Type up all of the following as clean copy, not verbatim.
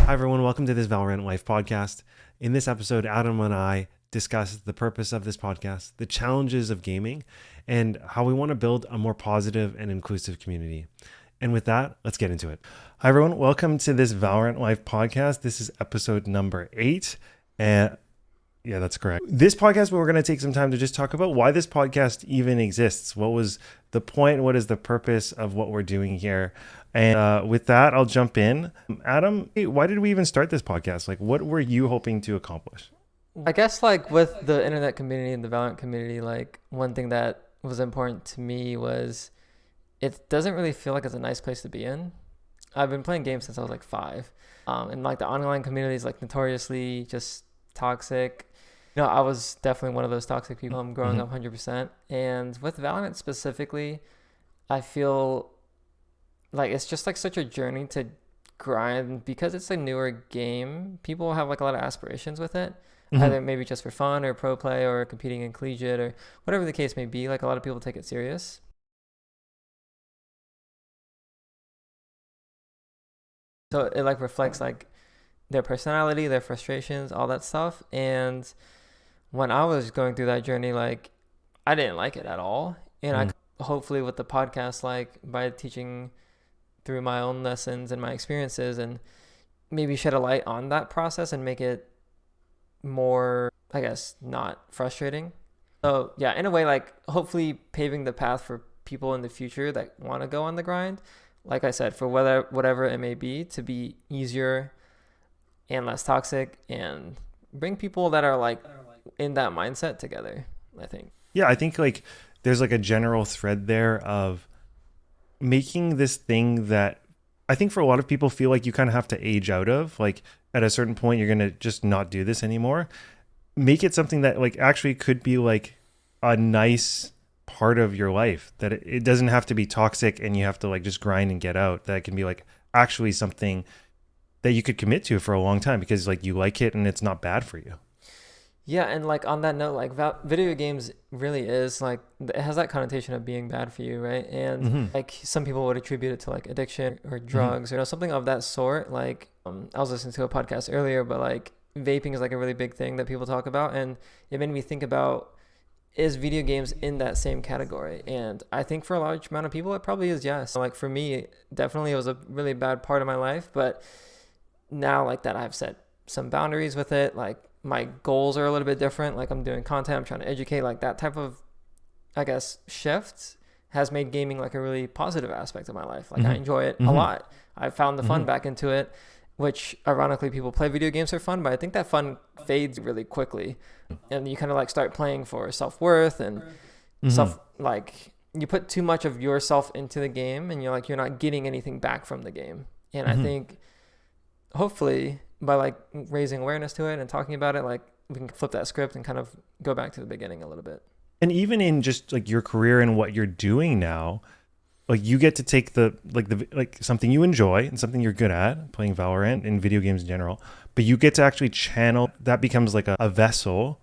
Hi, everyone. Welcome to this Valorant Life Podcast. In this episode, Adam and I discuss the purpose of this podcast, the challenges of gaming, and how we want to build a more positive and inclusive community. And with that, let's get into it. Hi, everyone. Welcome to this Valorant Life Podcast. This is episode number 8. And yeah, that's correct. This podcast, we're going to take some time to just talk about why this podcast even exists. What was the point? What is the purpose of what we're doing here? And with that, I'll jump in. Adam, why did we even start this podcast? Like, what were you hoping to accomplish? I guess like with the internet community and the Valorant community, like one thing that was important to me was it doesn't really feel like it's a nice place to be in. I've been playing games since I was like 5. And like the online community is like notoriously just toxic. You know, I was definitely one of those toxic people growing up 100%. And with Valorant specifically, I feel like it's just like such a journey to grind because it's a newer game. People have like a lot of aspirations with it, either maybe just for fun or pro play or competing in collegiate or whatever the case may be. Like a lot of people take it serious. So it like reflects like their personality, their frustrations, all that stuff. And when I was going through that journey, like I didn't like it at all. And I hopefully with the podcast, like by teaching through my own lessons and my experiences and maybe shed a light on that process and make it more, I guess, not frustrating. So yeah, in a way, like hopefully paving the path for people in the future that want to go on the grind. Like I said, for whatever it may be, to be easier and less toxic and bring people that are like in that mindset together, I think. Yeah, I think like there's like a general thread there of making this thing that I think for a lot of people feel like you kind of have to age out of. Like at a certain point, you're going to just not do this anymore. Make it something that like actually could be like a nice part of your life, that it doesn't have to be toxic and you have to like just grind and get out. That it can be like actually something that you could commit to for a long time because like you like it and it's not bad for you. Yeah, and like on that note, like video games really is like it has that connotation of being bad for you, right? And like some people would attribute it to like addiction or drugs or something of that sort. Like I was listening to a podcast earlier, but like vaping is like a really big thing that people talk about, and it made me think about, is video games in that same category? And I think for a large amount of people, it probably is, yes. Like for me, definitely it was a really bad part of my life, but now like that I've set some boundaries with it, like my goals are a little bit different. Like I'm doing content, I'm trying to educate, like that type of, I guess, shift has made gaming like a really positive aspect of my life. Like I enjoy it a lot. I found the fun back into it, which ironically people play video games for fun, but I think that fun fades really quickly. And you kind of like start playing for self-worth and self, like you put too much of yourself into the game and you're not getting anything back from the game. And I think hopefully by like raising awareness to it and talking about it, like we can flip that script and kind of go back to the beginning a little bit. And even in just like your career and what you're doing now, like you get to take the something you enjoy and something you're good at, playing Valorant and video games in general, but you get to actually channel that, becomes like a vessel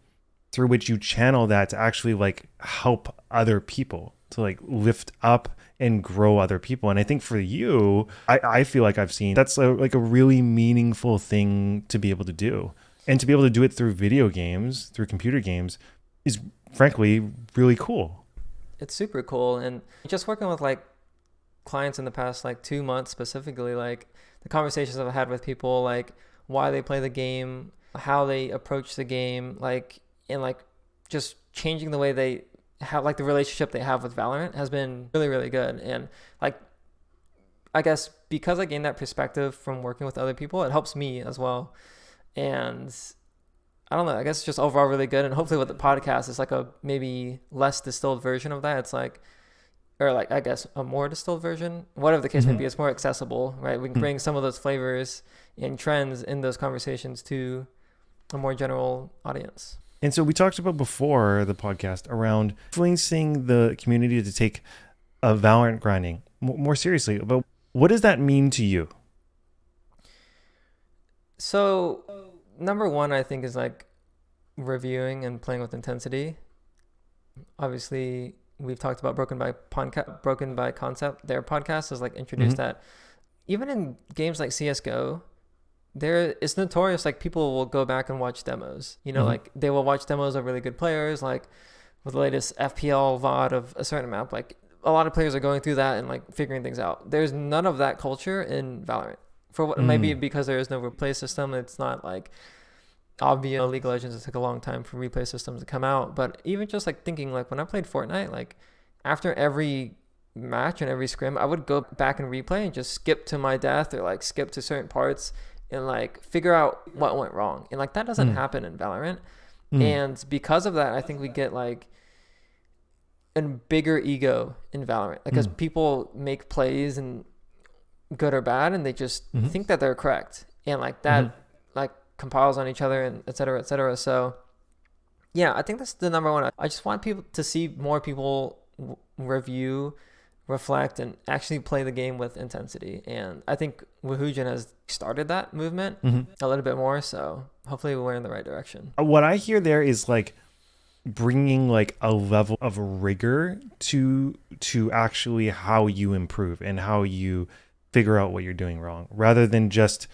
through which you channel that to actually like help other people, to like lift up and grow other people. And I think for you, I feel like I've seen that's like a really meaningful thing to be able to do. And to be able to do it through video games, through computer games, is frankly really cool. It's super cool. And just working with like clients in the past like 2 months specifically, like the conversations I've had with people, like why they play the game, how they approach the game, like, and like just changing the way they have like the relationship they have with Valorant has been really, really good. And like, I guess because I gained that perspective from working with other people, it helps me as well. And I don't know, I guess it's just overall really good. And hopefully with the podcast, it's like a maybe less distilled version of that. It's like, or like, I guess a more distilled version, whatever the case may be, it's more accessible, right? We can bring some of those flavors and trends in those conversations to a more general audience. And so we talked about before the podcast around influencing the community to take a Valorant grinding more seriously. But what does that mean to you? So number one, I think, is like reviewing and playing with intensity. Obviously, we've talked about Broken by Concept. Their podcast has like introduced that even in games like CSGO, it's notorious. Like people will go back and watch demos, like they will watch demos of really good players, like with the latest FPL VOD of a certain map. Like a lot of players are going through that and like figuring things out. There's none of that culture in Valorant. For what maybe because there is no replay system. It's not like obvious. League of Legends, it took a long time for replay systems to come out. But even just like thinking, like when I played Fortnite, like after every match and every scrim, I would go back and replay and just skip to my death or like skip to certain parts and like figure out what went wrong. And like that doesn't happen in Valorant. And because of that, I think we get like a bigger ego in Valorant, because people make plays and good or bad, and they just think that they're correct, and like that like compiles on each other, and et cetera, et cetera. So yeah, I think that's the number one. I just want people to see more people review, reflect, and actually play the game with intensity. And I think Woohoojin has started that movement a little bit more. So hopefully we're in the right direction. What I hear there is like bringing like a level of rigor to actually how you improve and how you figure out what you're doing wrong, rather than just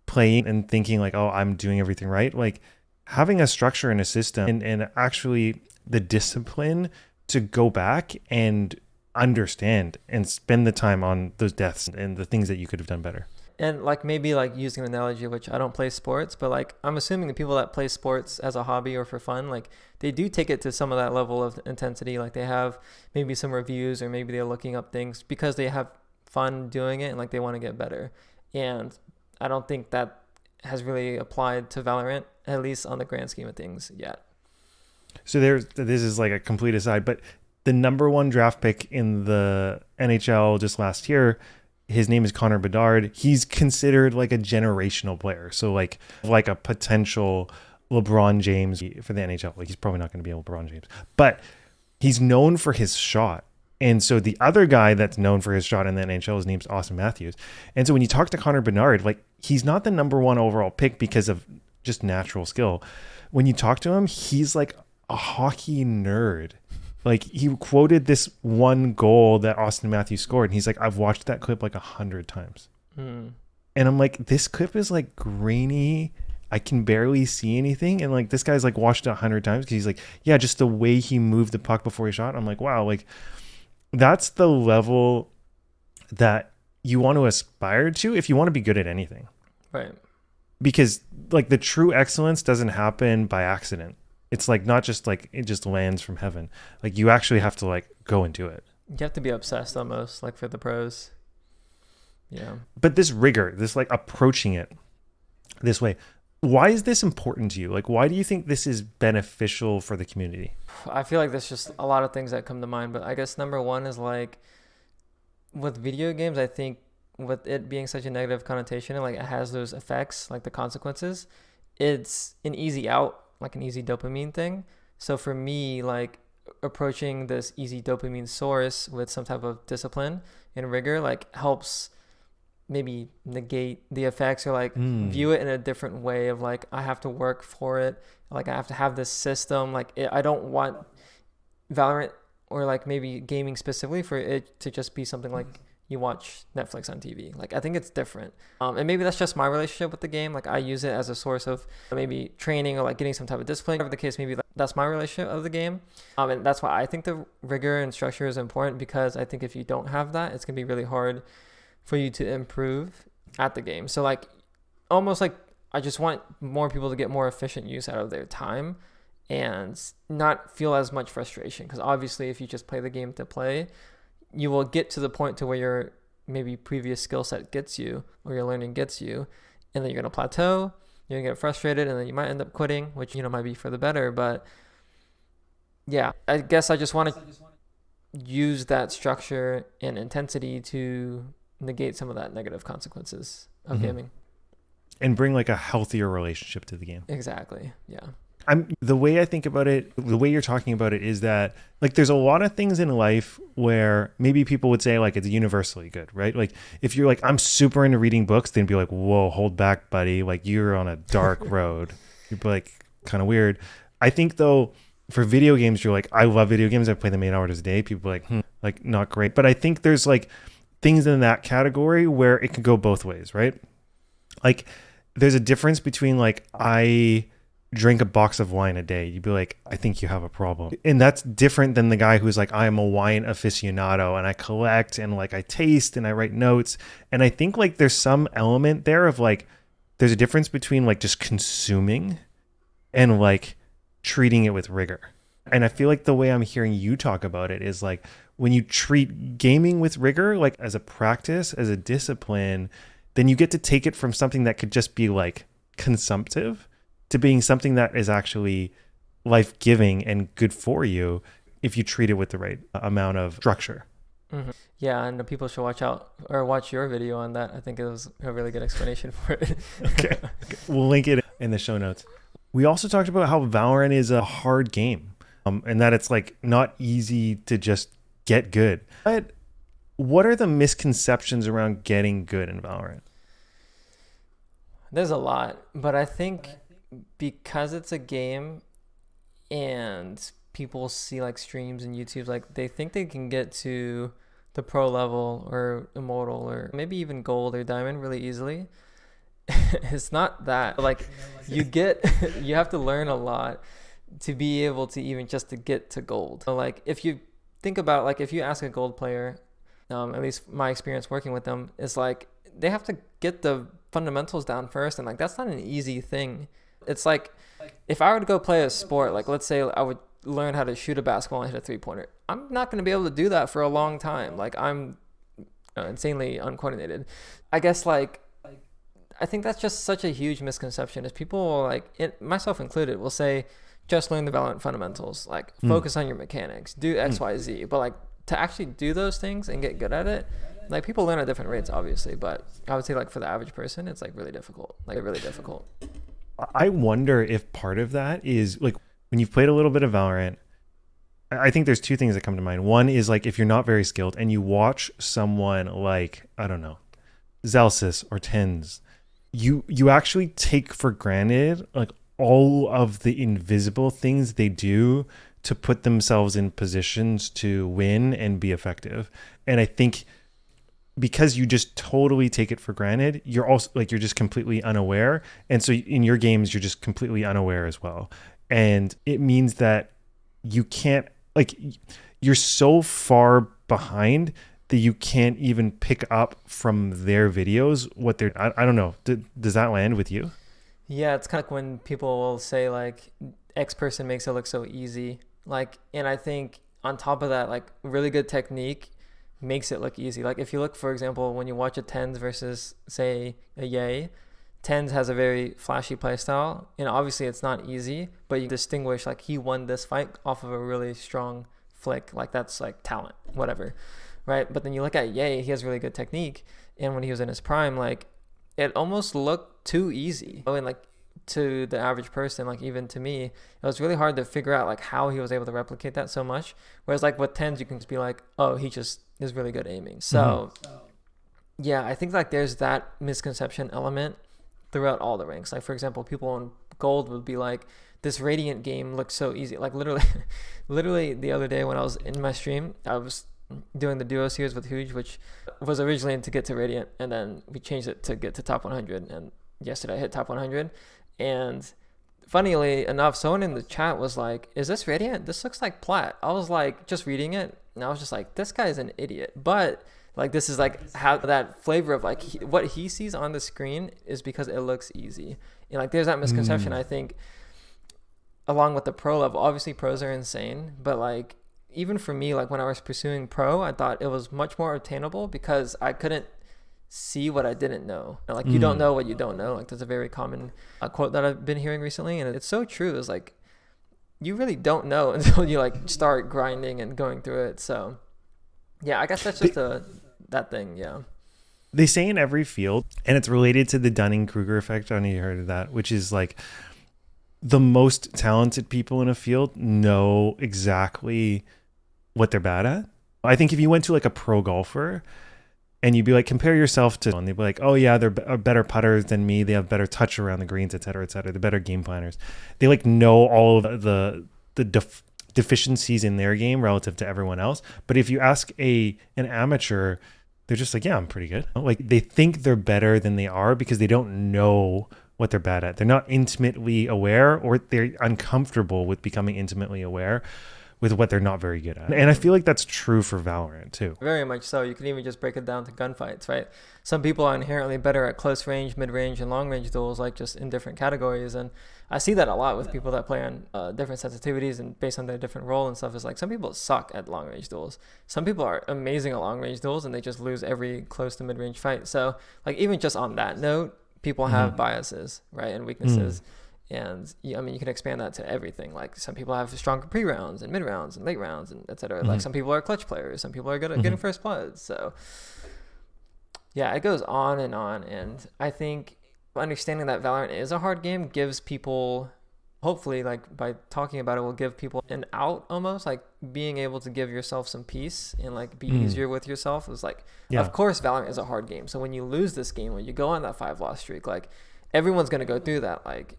playing and thinking like, oh, I'm doing everything right. Like having a structure and a system and actually the discipline to go back and understand and spend the time on those deaths and the things that you could have done better. And like maybe like using an analogy, which I don't play sports, but like I'm assuming the people that play sports as a hobby or for fun, like they do take it to some of that level of intensity. Like they have maybe some reviews, or maybe they're looking up things because they have fun doing it and like they want to get better. And I don't think that has really applied to Valorant, at least on the grand scheme of things yet. So this is like a complete aside, but the number one draft pick in the NHL just last year, his name is Connor Bedard. He's considered like a generational player. So like a potential LeBron James for the NHL. Like he's probably not going to be a LeBron James, but he's known for his shot. And so the other guy that's known for his shot in the NHL, his name's Austin Matthews. And so when you talk to Connor Bedard, like he's not the number one overall pick because of just natural skill. When you talk to him, he's like a hockey nerd. Like he quoted this one goal that Austin Matthews scored, and he's like, I've watched that clip like 100 times. And I'm like, this clip is like grainy. I can barely see anything. And like this guy's like watched it 100 times because he's like, yeah, just the way he moved the puck before he shot. I'm like, wow, like that's the level that you want to aspire to if you want to be good at anything. Right. Because like the true excellence doesn't happen by accident. It's like not just like it just lands from heaven. Like you actually have to like go and do it. You have to be obsessed almost, like for the pros. Yeah. But this rigor, this like approaching it this way, why is this important to you? Like why do you think this is beneficial for the community? I feel like there's just a lot of things that come to mind, but I guess number one is like with video games, I think with it being such a negative connotation and like it has those effects, like the consequences, it's an easy out, like an easy dopamine thing. So for me, like approaching this easy dopamine source with some type of discipline and rigor like helps maybe negate the effects, or like view it in a different way of like I have to work for it, like I have to have this system. Like I don't want Valorant or like maybe gaming specifically for it to just be something like you watch Netflix on TV. Like I think it's different, and maybe that's just my relationship with the game. Like I use it as a source of maybe training or like getting some type of discipline. Whatever the case, maybe that's my relationship of the game, and that's why I think the rigor and structure is important, because I think if you don't have that, it's gonna be really hard for you to improve at the game. So like almost like I just want more people to get more efficient use out of their time and not feel as much frustration, because obviously if you just play the game to play, you will get to the point to where your maybe previous skill set gets you, or your learning gets you, and then you're going to plateau, you're going to get frustrated, and then you might end up quitting, which, might be for the better. But yeah, I guess I just want to use that structure and intensity to negate some of that negative consequences of gaming. And bring like a healthier relationship to the game. Exactly. Yeah. The way I think about it, the way you're talking about it is that like there's a lot of things in life where maybe people would say like it's universally good, right? Like if you're like, I'm super into reading books, then be like, whoa, hold back, buddy. Like you're on a dark road. You'd be like kind of weird. I think though, for video games, you're like, I love video games. I play them 8 hours a day. People are like, like not great. But I think there's like things in that category where it could go both ways, right? Like there's a difference between like, I drink a box of wine a day. You'd be like, I think you have a problem. And that's different than the guy who's like, I am a wine aficionado and I collect and like I taste and I write notes. And I think like there's some element there of like, there's a difference between like just consuming and like treating it with rigor. And I feel like the way I'm hearing you talk about it is like, when you treat gaming with rigor, like as a practice, as a discipline, then you get to take it from something that could just be like consumptive to being something that is actually life-giving and good for you if you treat it with the right amount of structure. Mm-hmm. Yeah, and people should watch your video on that. I think it was a really good explanation for it. Okay. We'll link it in the show notes. We also talked about how Valorant is a hard game, and that it's like not easy to just get good. But what are the misconceptions around getting good in Valorant? There's a lot, but I think because it's a game and people see like streams and YouTube, like they think they can get to the pro level or immortal or maybe even gold or diamond really easily. It's not that. Like you have to learn a lot to be able to even just to get to gold. So like if you think about like if you ask a gold player, at least my experience working with them is like they have to get the fundamentals down first, and like that's not an easy thing. It's like if I were to go play a sport, like let's say I would learn how to shoot a basketball and hit a 3-pointer. I'm not going to be able to do that for a long time. Like I'm insanely uncoordinated. I guess like I think that's just such a huge misconception is people like, myself included, will say just learn the Valorant fundamentals, like focus on your mechanics, do X, Y, Z. But like to actually do those things and get good at it, like people learn at different rates, obviously. But I would say like for the average person, it's like really difficult. I wonder if part of that is like when you've played a little bit of Valorant, I think there's two things that come to mind. One is like if you're not very skilled and you watch someone like, I don't know, Zelsis or Tens, you actually take for granted like all of the invisible things they do to put themselves in positions to win and be effective. And I think because you just totally take it for granted, you're also like, you're just completely unaware. And so in your games, you're just completely unaware as well. And it means that you can't, like, you're so far behind that you can't even pick up from their videos what they're, I don't know. Does that land with you? Yeah, it's kind of like when people will say like X person makes it look so easy. Like, and I think on top of that, like really good technique makes it look easy. Like if you look, for example, when you watch a Tens versus say a Yay, Tens has a very flashy playstyle, and obviously it's not easy, but you distinguish like he won this fight off of a really strong flick. Like that's like talent, whatever, right? But then you look at Yay, he has really good technique, and when he was in his prime, like it almost looked too easy. And like to the average person, like even to me, it was really hard to figure out like how he was able to replicate that so much. Whereas like with Tens, you can just be like, oh, he just is really good aiming. So yeah, I think like there's that misconception element throughout all the ranks. Like for example, people on gold would be like, this Radiant game looks so easy. Like literally the other day when I was in my stream, I was doing the duo series with Huge, which was originally to get to Radiant, and then we changed it to get to top 100, and yesterday I hit top 100. And funnily enough, someone in the chat was like, is this Radiant? This looks like Plat. I was like just reading it, and I was just like, this guy's an idiot. But like this is like how that flavor of like what he sees on the screen is because it looks easy. And like there's that misconception, I think, along with the pro level. Obviously pros are insane, but like even for me, like when I was pursuing pro, I thought it was much more attainable because I couldn't see what I didn't know. Like you don't know what you don't know. Like there's a very common quote that I've been hearing recently, and it's so true. It's like you really don't know until you like start grinding and going through it. So yeah, I guess that's just that thing. Yeah, they say in every field, and it's related to the Dunning-Kruger effect. I don't know if you heard of that, which is like the most talented people in a field know exactly what they're bad at. I think if you went to like a pro golfer and you'd be like, compare yourself to, and they'd be like, oh yeah, they're better putters than me. They have better touch around the greens, et cetera, et cetera. They're better game planners. They like know all of the deficiencies in their game relative to everyone else. But if you ask an amateur, they're just like, yeah, I'm pretty good. Like they think they're better than they are because they don't know what they're bad at. They're not intimately aware, or they're uncomfortable with becoming intimately aware with what they're not very good at. And I feel like that's true for Valorant too. Very much so. You can even just break it down to gunfights, right? Some people are inherently better at close range, mid range, and long range duels, like just in different categories. And I see that a lot with people that play on different sensitivities and based on their different role and stuff. Is like some people suck at long range duels. Some people are amazing at long range duels and they just lose every close to mid range fight. So like even just on that note, people have biases, right, and weaknesses. And I mean, you can expand that to everything. Like some people have stronger pre-rounds and mid-rounds and late rounds and et cetera. Like some people are clutch players. Some people are good at getting first blood. So yeah, it goes on. And I think understanding that Valorant is a hard game gives people, hopefully, like by talking about it, will give people an out almost, like being able to give yourself some peace and like be easier with yourself. It's like, of course, Valorant is a hard game. So when you lose this game, when you go on that 5-loss streak, like everyone's going to go through that. Like,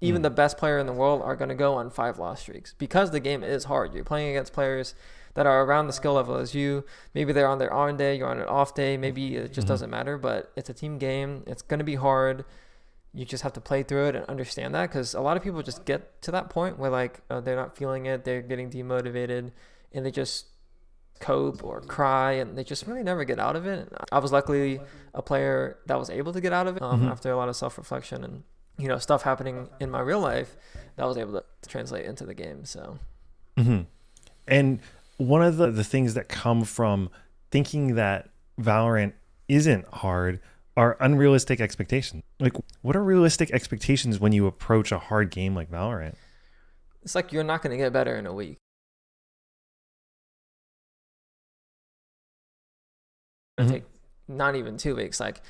even the best player in the world are going to go on 5-loss streaks because the game is hard. You're playing against players that are around the skill level as you. Maybe they're on their on day, you're on an off day. Maybe it just doesn't matter, but it's a team game. It's going to be hard. You just have to play through it and understand that, because a lot of people just get to that point where like they're not feeling it. They're getting demotivated and they just cope or cry and they just really never get out of it. I was luckily a player that was able to get out of it after a lot of self-reflection and stuff happening in my real life that I was able to translate into the game. So, and one of the things that come from thinking that Valorant isn't hard are unrealistic expectations. Like, what are realistic expectations when you approach a hard game like Valorant? It's like you're not going to get better in a week. Take not even 2 weeks. Like,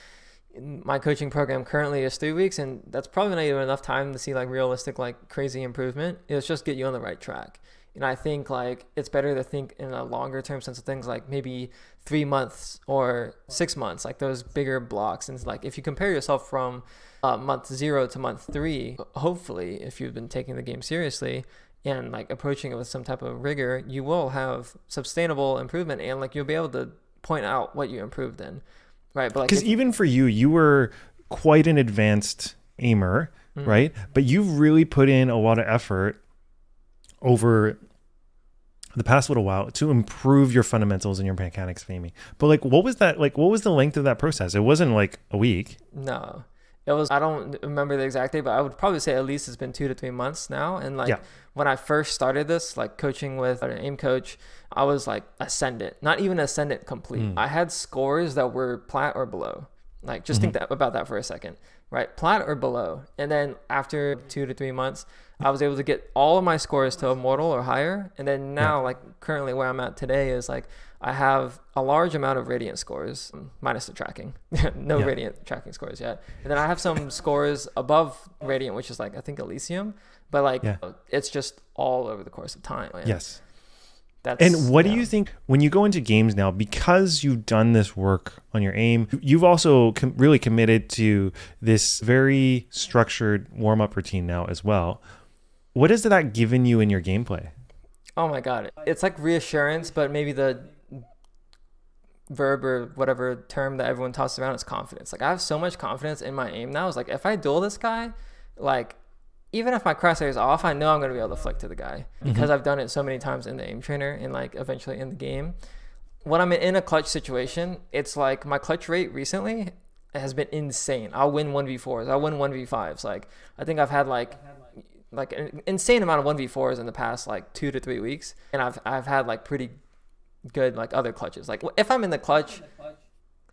my coaching program currently is 3 weeks, and that's probably not even enough time to see like realistic, like crazy improvement. It's just get you on the right track. And I think like it's better to think in a longer term sense of things, like maybe 3 months or 6 months, like those bigger blocks. And like if you compare yourself from month 0 to month 3, hopefully if you've been taking the game seriously and like approaching it with some type of rigor, you will have sustainable improvement and like you'll be able to point out what you improved in. Right, but like because even for you were quite an advanced aimer, right? But you've really put in a lot of effort over the past little while to improve your fundamentals and your mechanics of aiming. But like, what was that? Like, what was the length of that process? It wasn't like a week. No, it was. I don't remember the exact date, but I would probably say at least it's been 2 to 3 months now. And like when I first started this, like coaching with an aim coach, I was like ascendant, not even ascendant complete. I had scores that were plat or below. Like just think about that for a second, right? Plat or below. And then after 2 to 3 months, I was able to get all of my scores to immortal or higher. And then now, like currently where I'm at today is like I have a large amount of radiant scores minus the tracking. No radiant tracking scores yet. And then I have some scores above radiant, which is like I think Elysium, but like it's just all over the course of time. And yes. And what do you think when you go into games now, because you've done this work on your aim, you've also really committed to this very structured warm-up routine now as well. What has that given you in your gameplay? Oh my God. It's like reassurance, but maybe the verb or whatever term that everyone tosses around is confidence. Like I have so much confidence in my aim now. It's like if I duel this guy, like even if my crosshair is off, I know I'm going to be able to flick to the guy because I've done it so many times in the aim trainer and like eventually in the game. When I'm in a clutch situation, it's like my clutch rate recently has been insane. I'll win 1v4s. I'll win 1v5s. Like I think I've had like an insane amount of 1v4s in the past like 2 to 3 weeks. And I've had like pretty good like other clutches. Like if I'm in the clutch,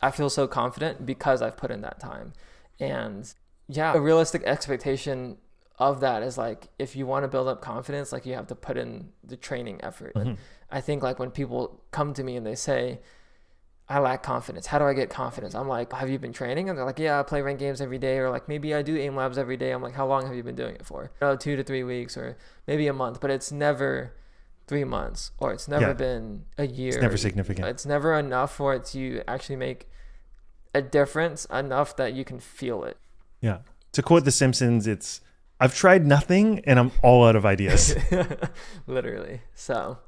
I feel so confident because I've put in that time. And yeah, a realistic expectation of that is like if you want to build up confidence, like you have to put in the training effort. And I think like when people come to me and they say I lack confidence, how do I get confidence? I'm like, have you been training? And they're like, yeah, I play ranked games every day, or like maybe I do aim labs every day. I'm like, how long have you been doing it for? 2 to 3 weeks or maybe a month, but it's never 3 months or it's never been a year. It's never significant. It's never enough for it to actually make a difference enough that you can feel it. Yeah. To quote The Simpsons, it's I've tried nothing and I'm all out of ideas. Literally. So.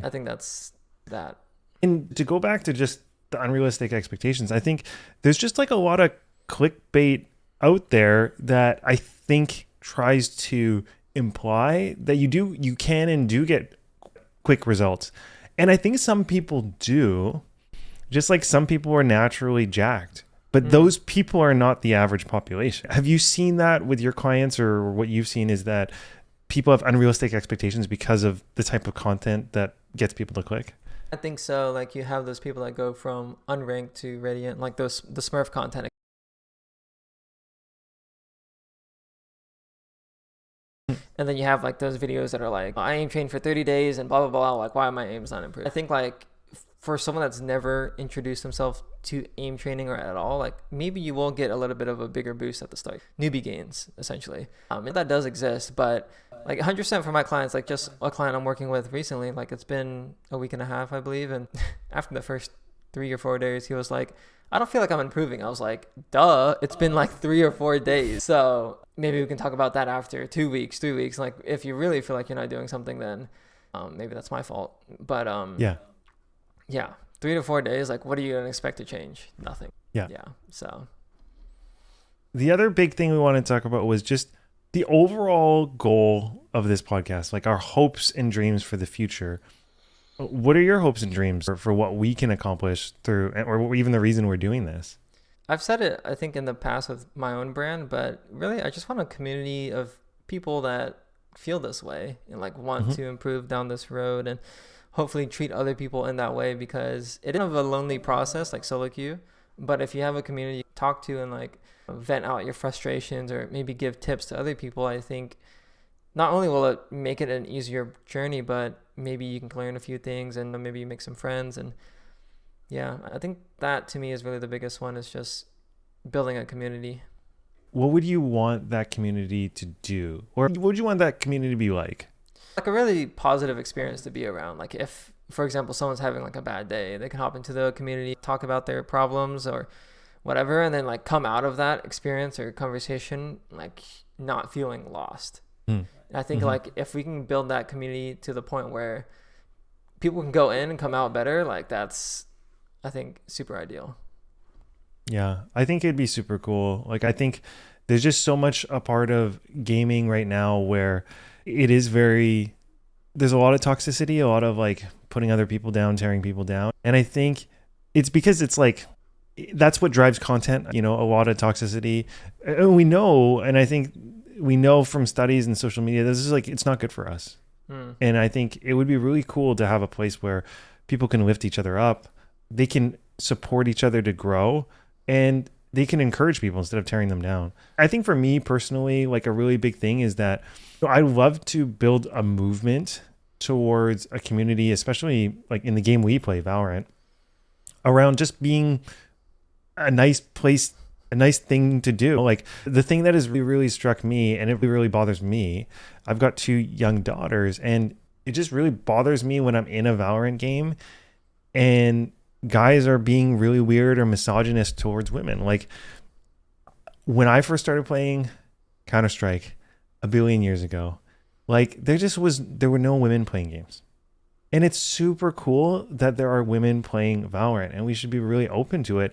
I think that's that. And to go back to just the unrealistic expectations. I think there's just like a lot of clickbait out there that I think tries to imply that you can and do get quick results. And I think some people do, just like some people are naturally jacked. But those people are not the average population. Have you seen that with your clients, or what you've seen is that people have unrealistic expectations because of the type of content that gets people to click? I think so. Like you have those people that go from unranked to radiant, like the Smurf content. And then you have like those videos that are like, I aim trained for 30 days and blah, blah, blah. Like, why are my aims not improved? I think like for someone that's never introduced themselves to aim training or at all, like maybe you will get a little bit of a bigger boost at the start. Newbie gains, essentially. And that does exist, but like 100% for my clients, like just a client I'm working with recently, like it's been a week and a half, I believe. And after the first 3 or 4 days, he was like, I don't feel like I'm improving. I was like, duh, it's been like 3 or 4 days. So maybe we can talk about that after 2 weeks, 3 weeks. Like if you really feel like you're not doing something, then maybe that's my fault. But yeah, 3 to 4 days, like what are you going to expect to change? Nothing. Yeah. So the other big thing we want to talk about was just the overall goal of this podcast, like our hopes and dreams for the future. What are your hopes and dreams for what we can accomplish through, or even the reason we're doing this? I've said it, I think, in the past with my own brand, but really I just want a community of people that feel this way and like want to improve down this road and hopefully treat other people in that way, because it is a lonely process like solo queue. But if you have a community you talk to and like vent out your frustrations or maybe give tips to other people, I think not only will it make it an easier journey, but maybe you can learn a few things and maybe you make some friends. And yeah, I think that to me is really the biggest one, is just building a community. What would you want that community to do? Or what would you want that community to be like? Like a really positive experience to be around. Like if, for example, someone's having like a bad day, they can hop into the community, talk about their problems or whatever, and then like come out of that experience or conversation like not feeling lost. And I think like if we can build that community to the point where people can go in and come out better, like that's, I think, super ideal. Yeah, I think it'd be super cool. Like I think there's just so much a part of gaming right now where it is there's a lot of toxicity, a lot of like putting other people down, tearing people down. And I think it's because it's like, that's what drives content, a lot of toxicity. And we know, and I think we know from studies and social media, this is like, it's not good for us. And I think it would be really cool to have a place where people can lift each other up. They can support each other to grow, and they can encourage people instead of tearing them down. I think for me personally, like a really big thing is that I love to build a movement towards a community, especially like in the game we play, Valorant, around just being a nice place, a nice thing to do. Like the thing that has really struck me, and it really bothers me, I've got 2 young daughters, and it just really bothers me when I'm in a Valorant game and guys are being really weird or misogynist towards women. Like when I first started playing Counter-Strike a billion years ago, like there were no women playing games. And it's super cool that there are women playing Valorant, and we should be really open to it.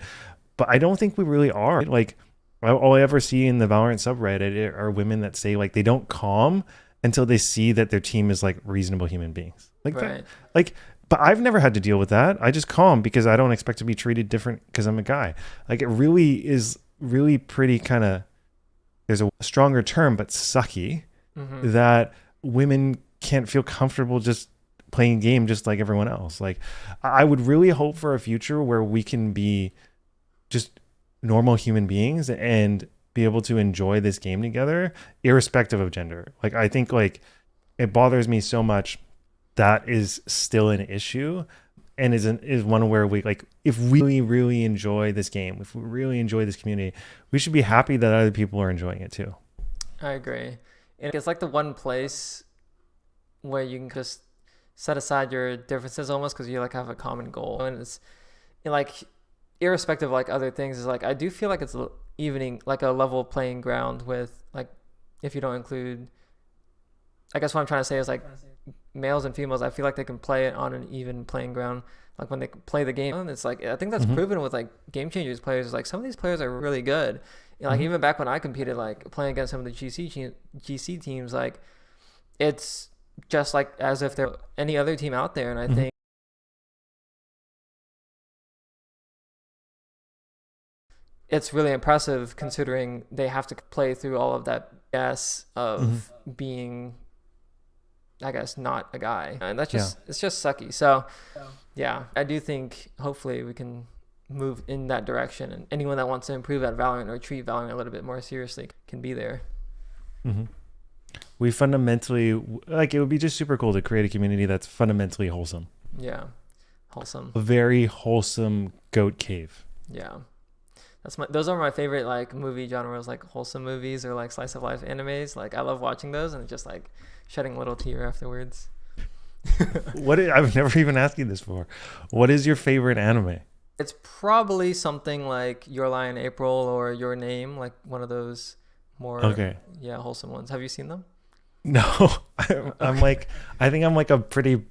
But I don't think we really are. Like all I ever see in the Valorant subreddit are women that say like they don't calm until they see that their team is like reasonable human beings. Like Right. But I've never had to deal with that. I just calm because I don't expect to be treated different because I'm a guy. Like it really is really pretty kind of, there's a stronger term, but sucky, that women can't feel comfortable just playing a game just like everyone else. Like I would really hope for a future where we can be just normal human beings and be able to enjoy this game together, irrespective of gender. Like I think like it bothers me so much that is still an issue, and is one where we like, if we really, really enjoy this game, if we really enjoy this community, we should be happy that other people are enjoying it too. I agree. And it's like the one place where you can just set aside your differences almost, because you like have a common goal, and it's like irrespective of like other things, is like I do feel like it's evening, like a level playing ground with like, if you don't include, I guess what I'm trying to say is like males and females, I feel like they can play it on an even playing ground. like when they play the game. And it's like, I think that's proven with like Game Changers players. Like some of these players are really good. Like even back when I competed, like playing against some of the GC teams, like it's just like as if they're any other team out there. And I think it's really impressive considering they have to play through all of that BS of being, I guess, not a guy. And that's just, it's just sucky. So yeah, I do think hopefully we can move in that direction, and anyone that wants to improve at Valorant or treat Valorant a little bit more seriously can be there. We fundamentally, like, it would be just super cool to create a community that's fundamentally wholesome. Yeah, wholesome. A very wholesome goat cave. Yeah, those are my favorite like movie genres, like wholesome movies or like slice of life animes. Like I love watching those and just like shedding a little tear afterwards. I've never even asked you this before. What is your favorite anime? It's probably something like Your Lie in April or Your Name, like one of those more wholesome ones. Have you seen them? No. I'm like, I think I'm like a pretty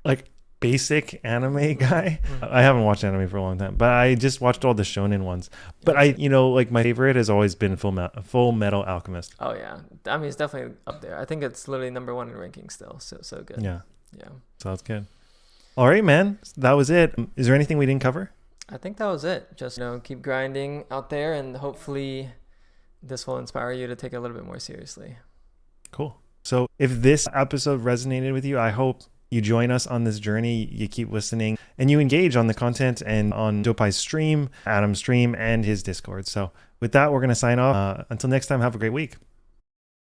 like basic anime guy. I haven't watched anime for a long time, but I just watched all the shonen ones. But like my favorite has always been Full Metal Alchemist. Oh yeah, I mean it's definitely up there. I think it's literally number 1 in ranking still. So good. Yeah. Sounds good. All right, man. That was it. Is there anything we didn't cover? I think that was it. Just, keep grinding out there, and hopefully this will inspire you to take it a little bit more seriously. Cool. So if this episode resonated with you, I hope you join us on this journey. You keep listening and you engage on the content and on Dopai's stream, Adam's stream, and his Discord. So with that, we're going to sign off. Until next time, have a great week.